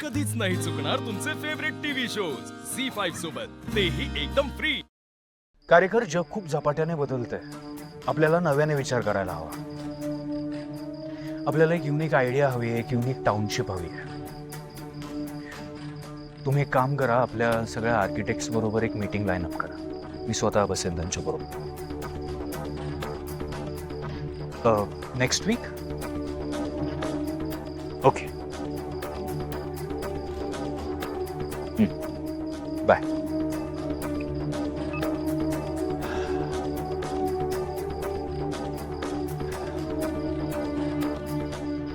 कधीच नाही चुकणार तुमचे फेवरेट टीव्ही शोज झी5 सोबत, तेही एकदम फ्री. कार्यकर, जग खूप झपाट्याने बदलतंय. आपल्याला नव्याने विचार करायला हवा. आपल्याला एक युनिक आयडिया हवी आहे, एक युनिक टाउनशिप हवी आहे. तुम्ही एक काम करा, आपल्या सगळ्या आर्किटेक्ट्स बरोबर एक मीटिंग लाईन अप करा. मी स्वतः बसेन त्यांच्या बरोबर. Next week. Okay, bye.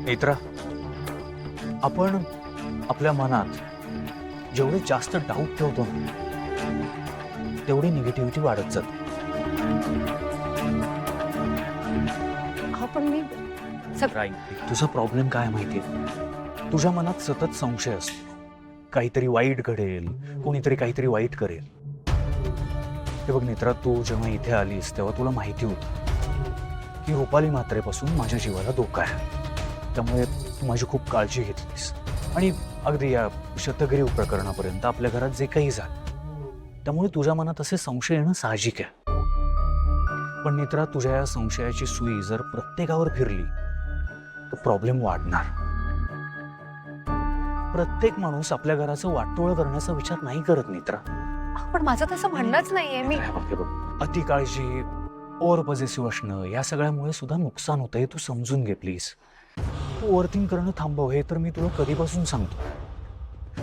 मित्रा, आपण आपल्या मनात जेवढे जास्त डाऊट ठेवतो तेवढी निगेटिव्हिटी वाढत जाते. हा पण मी तुझा प्रॉब्लेम काय माहितीये? तुझ्या मनात सतत संशय असतो. काहीतरी वाईट घडेल, कोणीतरी काहीतरी वाईट करेल. हे बघ मित्रा, तू जेव्हा इथे आलीस तेव्हा तुला माहिती होतं की रुपाली म्हात्रेपासून माझ्या जीवाला धोका आहे. त्यामुळे तू माझी खूप काळजी घेतलीस. आणि अगदी या शतगिरी प्रकरणापर्यंत आपल्या घरात जे काही झालं, त्यामुळे तुझ्या मनात असे संशय येणं साहजिक आहे. पण मित्रा, तुझ्या या संशयाची सुई जर प्रत्येकावर फिरली तर प्रॉब्लेम वाढणार. प्रत्येक माणूस आपल्या घराचं वाटोळं करण्याचा विचार नाही करत मित्रा. पण माझं तसं म्हणणंच नाहीये. मी अति काळजी, ओव्हर पॉझेसिव्ह असणं, या सगळ्यामुळे सुद्धा नुकसान होतं. हे तू समजून घे प्लीज. तू ओव्हरथिंक करणं थांबव, हे तर मी तुला कधीपासून सांगतो.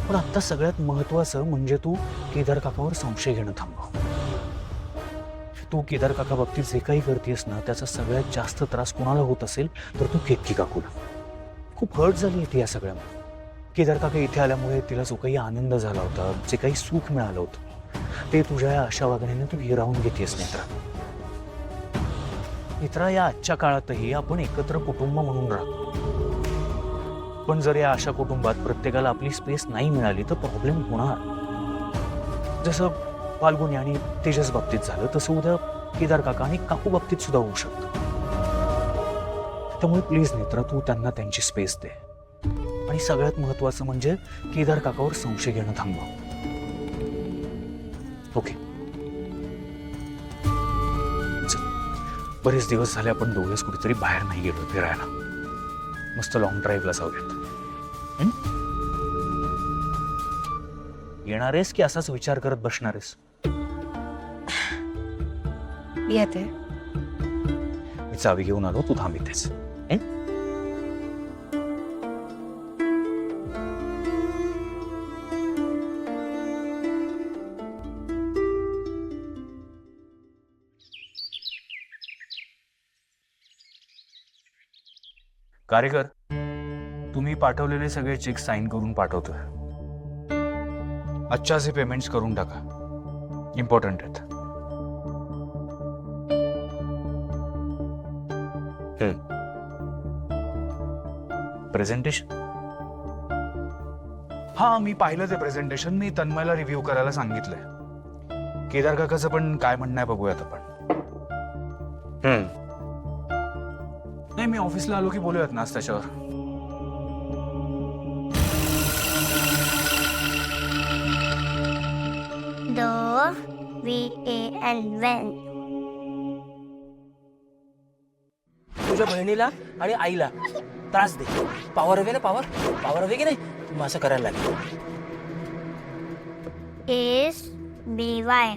पण आता सगळ्यात महत्वाचं म्हणजे तू केदार काकावर संशय घेणं थांबव. तू केदार काका बाबतीत जे काही करतेस ना, त्याचा सगळ्यात जास्त त्रास कोणाला होत असेल तर तू केतकी काकूला. खूप हर्ट झाली इथे या सगळ्यामुळे. केदार काका इथे आल्यामुळे तिला जो काही आनंद झाला होता, जे काही सुख मिळालं होतं, ते तुझ्या या अशा वागण्याने तू हिरावून घेतेस मित्रा. मित्रा, या आजच्या काळातही आपण एकत्र कुटुंब म्हणून राहतो. पण जर या अशा कुटुंबात प्रत्येकाला आपली स्पेस नाही मिळाली तर प्रॉब्लेम होणार. जसं फाल्गुनी आणि तेजस बाबतीत झालं, तसं उद्या केदार काका आणि काकू बाबतीत सुद्धा होऊ शकतं. त्यामुळे प्लीज मित्रा, तू त्यांना त्यांची स्पेस दे. आणि सगळ्यात महत्वाचं म्हणजे केदार काकावर संशय घेणं थांबवा. ओके, बरेच दिवस झाले आपण दोघेच कुठेतरी बाहेर नाही गेलो फिरायला. मस्त लॉंग ड्राईव्हला जाऊयात. येणार आहेस की असाच विचार करत बसणार आहेस? येते. मी चावी घेऊन आलो, तू थांब इथेच. कार्यकर, तुम्ही पाठवलेले सगळे चेक साईन करून पाठवतोय. आजच्याच हे पेमेंट्स करून टाका, इम्पॉर्टंट आहेत. प्रेझेंटेशन? हा, मी पाहिलं ते प्रेझेंटेशन. मी तन्मयला रिव्ह्यू करायला सांगितलंय. केदार काकाचं पण काय म्हणणं आहे बघूयात आपण. नाही, मी ऑफिसला आलो की बोलूयात ना त्याच्यावर. तुझ्या बहिणीला आणि आईला त्रास दे. पॉवर हवे ना, पॉवर पॉवर हवे की नाही, तू असं करायला लागेल. SBY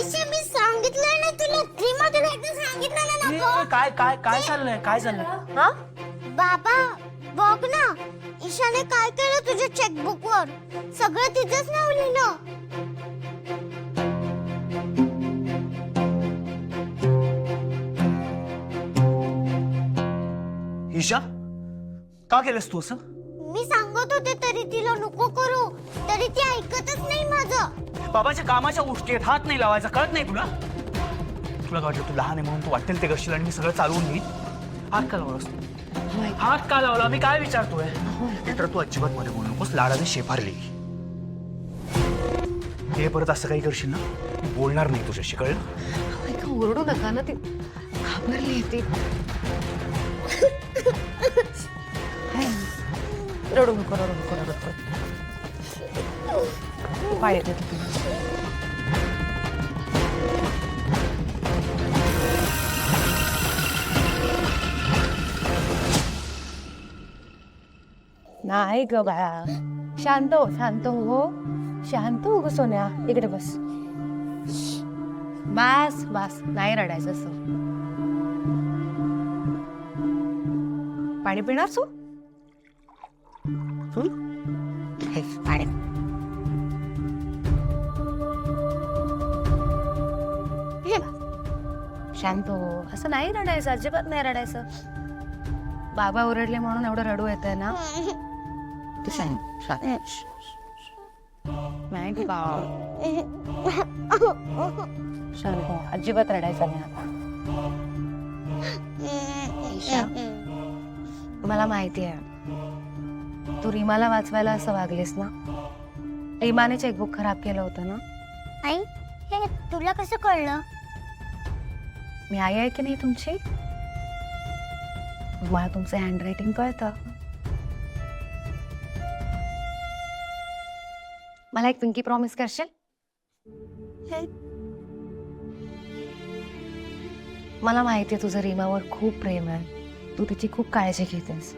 वर्षी मी सांगितलंय ना तुला रीमा तुला एकदा सांगितलं ना नको काय काय काय चाललंय काय चाललंय हा बाबा बघ ना ईशाने काय केलं तुझ्या चेकबुक वर सगळं तिचंच नाव लिहिलं ईशा का केलंस तू असं? मी सांगत होते तरी तिला नको करू तरी ती ऐकतच नाही माझं बाबाच्या कामाच्या गोष्टी आहेत, हात नाही लावायचा, कळत नाही तुला? तुला काय वाटलं तू लहान आहे म्हणून तू वाटेल ते करशील आणि मी सगळं चालवून घेईन? हात का लावलास तू? हात का लावला? मी काय विचारतोय? तर तू अजिबात मध्ये बोलू नकोस, लाडाने शेफारली. हे परत असं काही करशील ना, मी बोलणार नाही तुझ्याशी, कळलं? ऐका ओरडू नका ना ती घाबरली ती रडू नको रडू नको रडू नको पाय येते नाही ग बाळा शांत हो शांत हो ग सोन्या इकडे बस बस बस नाही रडायचं असं पाणी पिणार तू हे पाणी हे बघ. शांत हो असं नाही रडायचं अजिबात नाही रडायचं बाबा ओरडले म्हणून एवढं रडू येत आहे ना तू शांत नाही शांत हो अजिबात रडायचं नाही आता ईशा, मला माहिती आहे तू रीमाला वाचवायला असं वागलीस ना रीमाने चेकबुक खराब केलं होतं ना आई हे तुला कसं कळलं मी आई आहे की नाही तुमची मला तुमचं हँडरायटिंग कळतं मला एक पिंकी प्रॉमिस करशील मला माहिती आहे तुझं रीमावर खूप प्रेम आहे तू तिची खूप काळजी घेतेस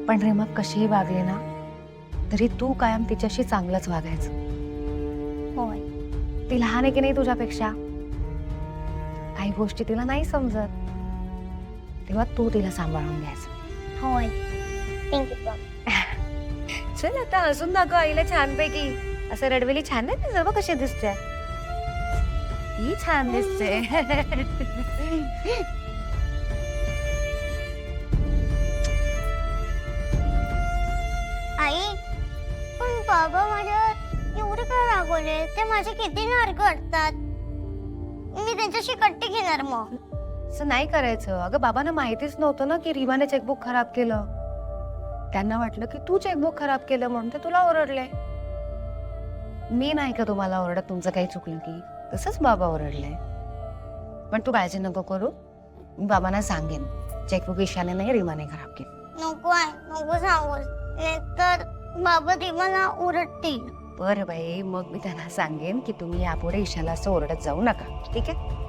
पण रीमा कशीही वागली ना तरी तू कायम तिच्याशी चांगलंच वागायचं होय ती लहान आहे की नाही तुझ्यापेक्षा काही गोष्टी तिला नाही समजत तेव्हा तू तिला सांभाळून घ्यायचं होय पिंकी चल आता हसून दाखव आईला छानपैकी असं रडवेली छान नाही तुझं बघ कशी दिसते ही छान दिसते आई पण बाबा माझ्या एवढं काय रागवले ते माझे किती नार करतात मी त्यांच्याशी कट्टी घेणार मग असं नाही करायचं अगं बाबांना माहितीच नव्हतं ना की रीमाने चेकबुक खराब केलं त्यांना वाटलं की तू चेकबुक खराब केलं म्हणून ते तुला ओरडले मी नाही का तुम्हाला ओरडत तुमचं काही चुकलं की तसंच बाबा ओरडले पण तू काळजी नको करू मी बाबांना सांगेन चेकबुक ईशाने नाही रीमाने खराब केलं नको आहे नको सांगूस नाहीतर बाबा रीमाला ओरडतील बरं बाई मग मी त्यांना सांगेन की तुम्ही यापुढे ईशाला असं ओरडत जाऊ नका ठीक आहे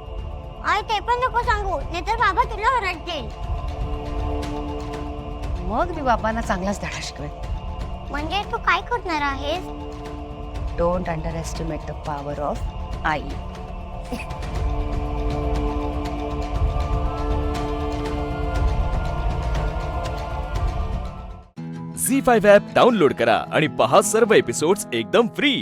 आई ते पण नको सांगू नाहीतर बाबा तुला ओरडतील मग मी बाबांना चांगलाच धडा शिकवेन म्हणजे तू काय करणार आहेस don't underestimate the power of आई झी5 ॲप डाउनलोड करा आणि पहा सर्व एपिसोड्स एकदम फ्री.